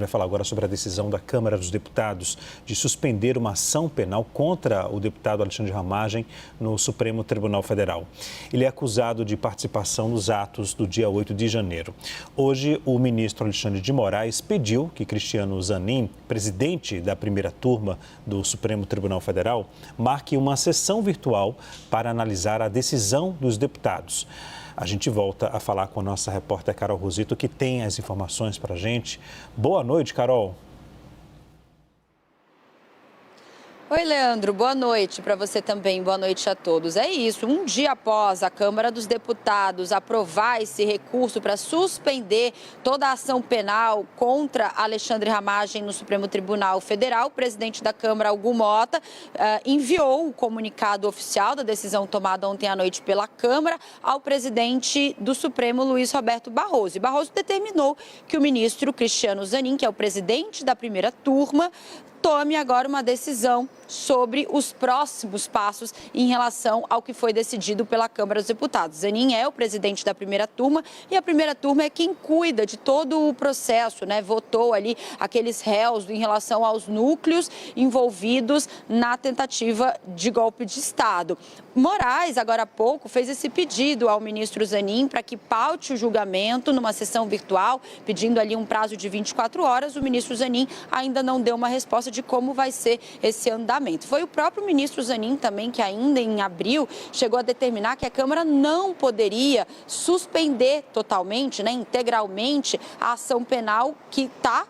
Vai falar agora sobre a decisão da Câmara dos Deputados de suspender uma ação penal contra o deputado Alexandre Ramagem no Supremo Tribunal Federal. Ele é acusado de participação nos atos do dia 8 de janeiro. Hoje, o ministro Alexandre de Moraes pediu que Cristiano Zanin, presidente da primeira turma do Supremo Tribunal Federal, marque uma sessão virtual para analisar a decisão dos deputados. A gente volta a falar com a nossa repórter Carol Rosito, que tem as informações para a gente. Boa noite, Carol. Oi, Leandro. Boa noite para você também. Boa noite a todos. É isso, um dia após a Câmara dos Deputados aprovar esse recurso para suspender toda a ação penal contra Alexandre Ramagem no Supremo Tribunal Federal, o presidente da Câmara, Hugo Mota, enviou o comunicado oficial da decisão tomada ontem à noite pela Câmara ao presidente do Supremo, Luiz Roberto Barroso. E Barroso determinou que o ministro Cristiano Zanin, que é o presidente da primeira turma, tome agora uma decisão sobre os próximos passos em relação ao que foi decidido pela Câmara dos Deputados. Zanin é o presidente da primeira turma e a primeira turma é quem cuida de todo o processo, né? Votou ali aqueles réus em relação aos núcleos envolvidos na tentativa de golpe de Estado. Moraes, agora há pouco, fez esse pedido ao ministro Zanin para que paute o julgamento numa sessão virtual, pedindo ali um prazo de 24 horas. O ministro Zanin ainda não deu uma resposta de como vai ser esse andamento. Foi o próprio ministro Zanin também que ainda em abril chegou a determinar que a Câmara não poderia suspender totalmente, né, integralmente, a ação penal que está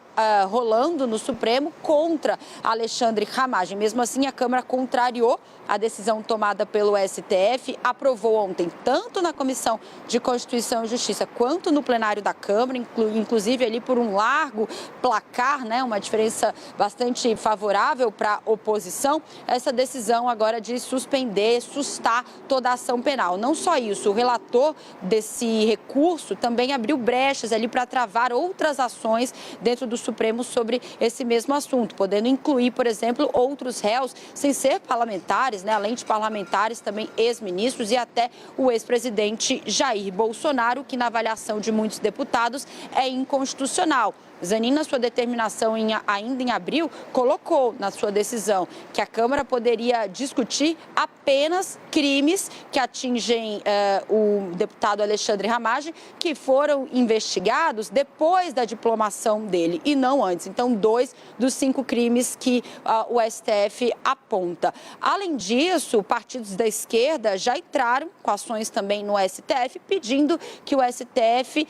rolando no Supremo contra Alexandre Ramagem. Mesmo assim, a Câmara contrariou a decisão tomada pelo STF, aprovou ontem, tanto na Comissão de Constituição e Justiça, quanto no plenário da Câmara, inclusive ali por um largo placar, né, uma diferença bastante favorável para a oposição, essa decisão agora de suspender, sustar toda a ação penal. Não só isso, o relator desse recurso também abriu brechas ali para travar outras ações dentro do Supremo sobre esse mesmo assunto, podendo incluir, por exemplo, outros réus sem ser parlamentares, né, além de parlamentares, também ex-ministros e até o ex-presidente Jair Bolsonaro, que na avaliação de muitos deputados é inconstitucional. Zanin, na sua determinação ainda em abril, colocou na sua decisão que a Câmara poderia discutir apenas crimes que atingem o deputado Alexandre Ramagem, que foram investigados depois da diplomação dele e não antes. Então, 2 dos 5 crimes que o STF aponta. Além disso, partidos da esquerda já entraram com ações também no STF, pedindo que o STF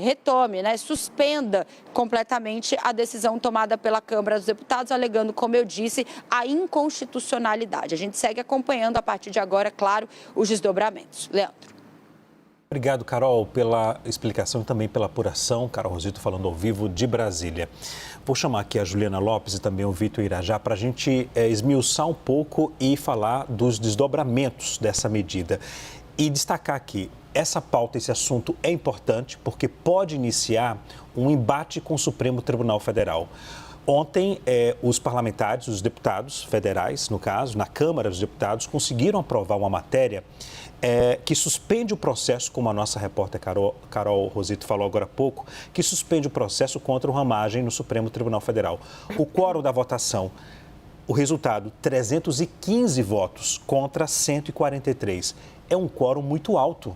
retome, né, suspenda completamente a decisão tomada pela Câmara dos Deputados, alegando, como eu disse, a inconstitucionalidade. A gente segue acompanhando a partir de agora, claro, os desdobramentos. Leandro. Obrigado, Carol, pela explicação e também pela apuração. Carol Rosito falando ao vivo de Brasília. Vou chamar aqui a Juliana Lopes e também o Vitor Irajá para a gente esmiuçar um pouco e falar dos desdobramentos dessa medida. E destacar aqui, essa pauta, esse assunto é importante porque pode iniciar um embate com o Supremo Tribunal Federal. Ontem, os parlamentares, os deputados federais, no caso, na Câmara dos Deputados, conseguiram aprovar uma matéria que suspende o processo, como a nossa repórter Carol Rosito falou agora há pouco, que suspende o processo contra o Ramagem no Supremo Tribunal Federal. O quórum da votação, o resultado, 315 votos contra 143. É um quórum muito alto.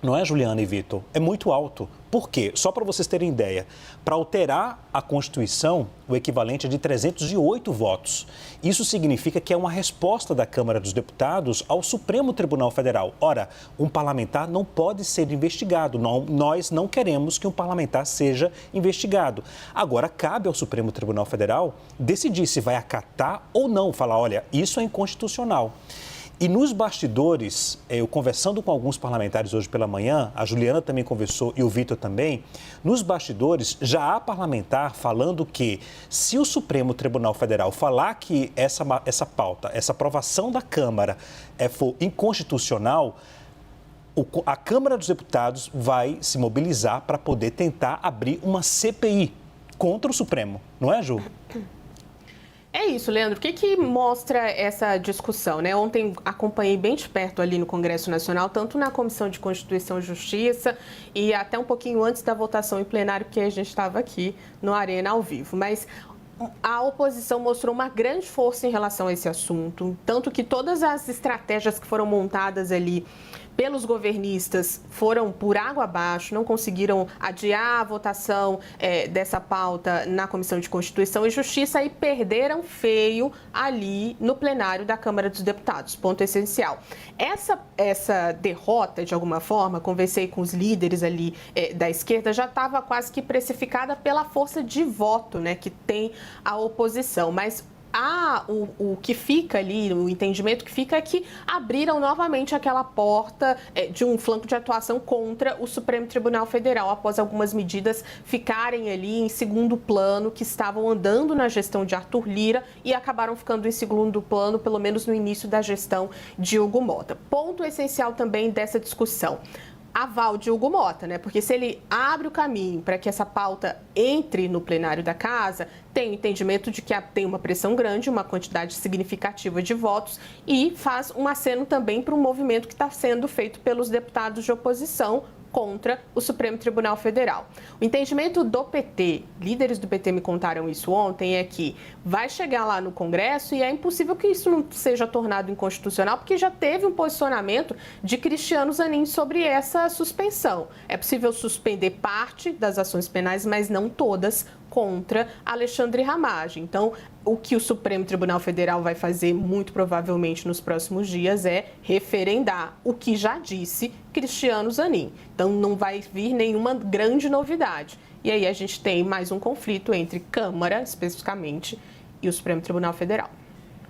Não é, Juliana e Vitor? É muito alto. Por quê? Só para vocês terem ideia, para alterar a Constituição, o equivalente é de 308 votos. Isso significa que é uma resposta da Câmara dos Deputados ao Supremo Tribunal Federal. Ora, um parlamentar não pode ser investigado. Nós não queremos que um parlamentar seja investigado. Agora, cabe ao Supremo Tribunal Federal decidir se vai acatar ou não. Falar, olha, isso é inconstitucional. E nos bastidores, eu conversando com alguns parlamentares hoje pela manhã, a Juliana também conversou e o Vitor também, nos bastidores já há parlamentar falando que se o Supremo Tribunal Federal falar que essa pauta, essa aprovação da Câmara for inconstitucional, a Câmara dos Deputados vai se mobilizar para poder tentar abrir uma CPI contra o Supremo, não é, Ju? É isso, Leandro. O que mostra essa discussão, né? Ontem acompanhei bem de perto ali no Congresso Nacional, tanto na Comissão de Constituição e Justiça e até um pouquinho antes da votação em plenário, porque a gente estava aqui no Arena ao vivo. Mas a oposição mostrou uma grande força em relação a esse assunto, tanto que todas as estratégias que foram montadas ali pelos governistas foram por água abaixo, não conseguiram adiar a votação dessa pauta na Comissão de Constituição e Justiça e perderam feio ali no plenário da Câmara dos Deputados, ponto essencial. Essa derrota, de alguma forma, conversei com os líderes ali da esquerda, já estava quase que precificada pela força de voto, né, que tem a oposição, mas o que fica ali, o entendimento que fica é que abriram novamente aquela porta de um flanco de atuação contra o Supremo Tribunal Federal, após algumas medidas ficarem ali em segundo plano, que estavam andando na gestão de Arthur Lira e acabaram ficando em segundo plano, pelo menos no início da gestão de Hugo Mota. Ponto essencial também dessa discussão: aval de Hugo Mota, né? Porque se ele abre o caminho para que essa pauta entre no plenário da casa, tem o entendimento de que tem uma pressão grande, uma quantidade significativa de votos e faz um aceno também para um movimento que está sendo feito pelos deputados de oposição contra o Supremo Tribunal Federal. O entendimento do PT, líderes do PT me contaram isso ontem, é que vai chegar lá no Congresso e é impossível que isso não seja tornado inconstitucional, porque já teve um posicionamento de Cristiano Zanin sobre essa suspensão. É possível suspender parte das ações penais, mas não todas, contra Alexandre Ramagem. Então, o que o Supremo Tribunal Federal vai fazer, muito provavelmente nos próximos dias, é referendar o que já disse Cristiano Zanin. Então, não vai vir nenhuma grande novidade. E aí a gente tem mais um conflito entre Câmara, especificamente, e o Supremo Tribunal Federal.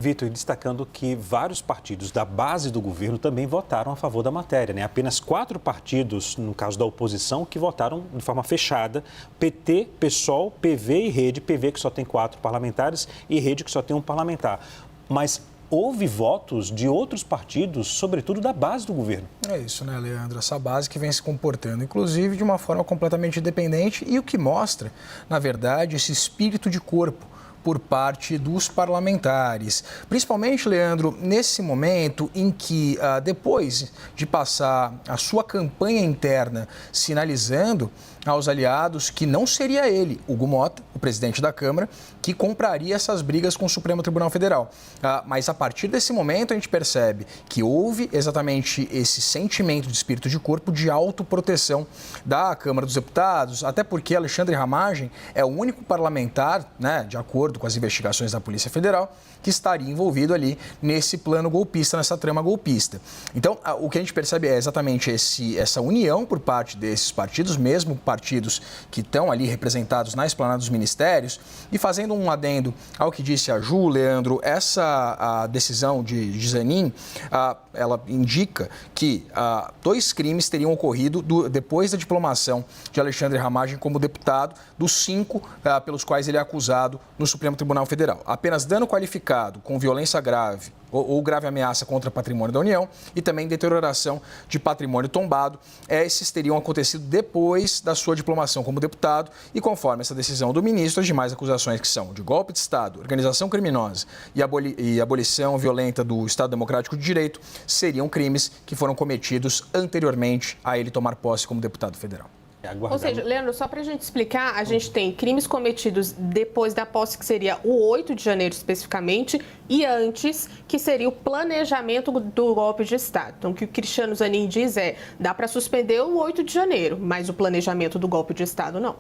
Vitor, destacando que vários partidos da base do governo também votaram a favor da matéria, né? Apenas 4 partidos, no caso da oposição, que votaram de forma fechada: PT, PSOL, PV e Rede. PV que só tem 4 parlamentares e Rede que só tem 1 parlamentar. Mas houve votos de outros partidos, sobretudo da base do governo. É isso, né, Leandro? Essa base que vem se comportando, inclusive, de uma forma completamente independente e o que mostra, na verdade, esse espírito de corpo por parte dos parlamentares. Principalmente, Leandro, nesse momento em que, depois de passar a sua campanha interna sinalizando aos aliados que não seria ele, Hugo Mota, o presidente da Câmara, que compraria essas brigas com o Supremo Tribunal Federal. Mas a partir desse momento a gente percebe que houve exatamente esse sentimento de espírito de corpo de autoproteção da Câmara dos Deputados, até porque Alexandre Ramagem é o único parlamentar, né, de acordo com as investigações da Polícia Federal, que estaria envolvido ali nesse plano golpista, nessa trama golpista. Então, o que a gente percebe é exatamente essa união por parte desses partidos, mesmo partidos que estão ali representados na esplanada dos ministérios. E fazendo um adendo ao que disse a Ju, Leandro, a decisão de Zanin, ela indica que 2 crimes teriam ocorrido depois da diplomação de Alexandre Ramagem como deputado, dos 5 pelos quais ele é acusado no Supremo Tribunal Federal. Apenas dano qualificado com violência grave ou grave ameaça contra patrimônio da União e também deterioração de patrimônio tombado. Esses teriam acontecido depois da sua diplomação como deputado e, conforme essa decisão do ministro, as demais acusações, que são de golpe de Estado, organização criminosa e abolição violenta do Estado Democrático de Direito, seriam crimes que foram cometidos anteriormente a ele tomar posse como deputado federal. Ou seja, Leandro, só para a gente explicar, a gente tem crimes cometidos depois da posse, que seria o 8 de janeiro especificamente, e antes, que seria o planejamento do golpe de Estado. Então, o que o Cristiano Zanin diz dá para suspender o 8 de janeiro, mas o planejamento do golpe de Estado não.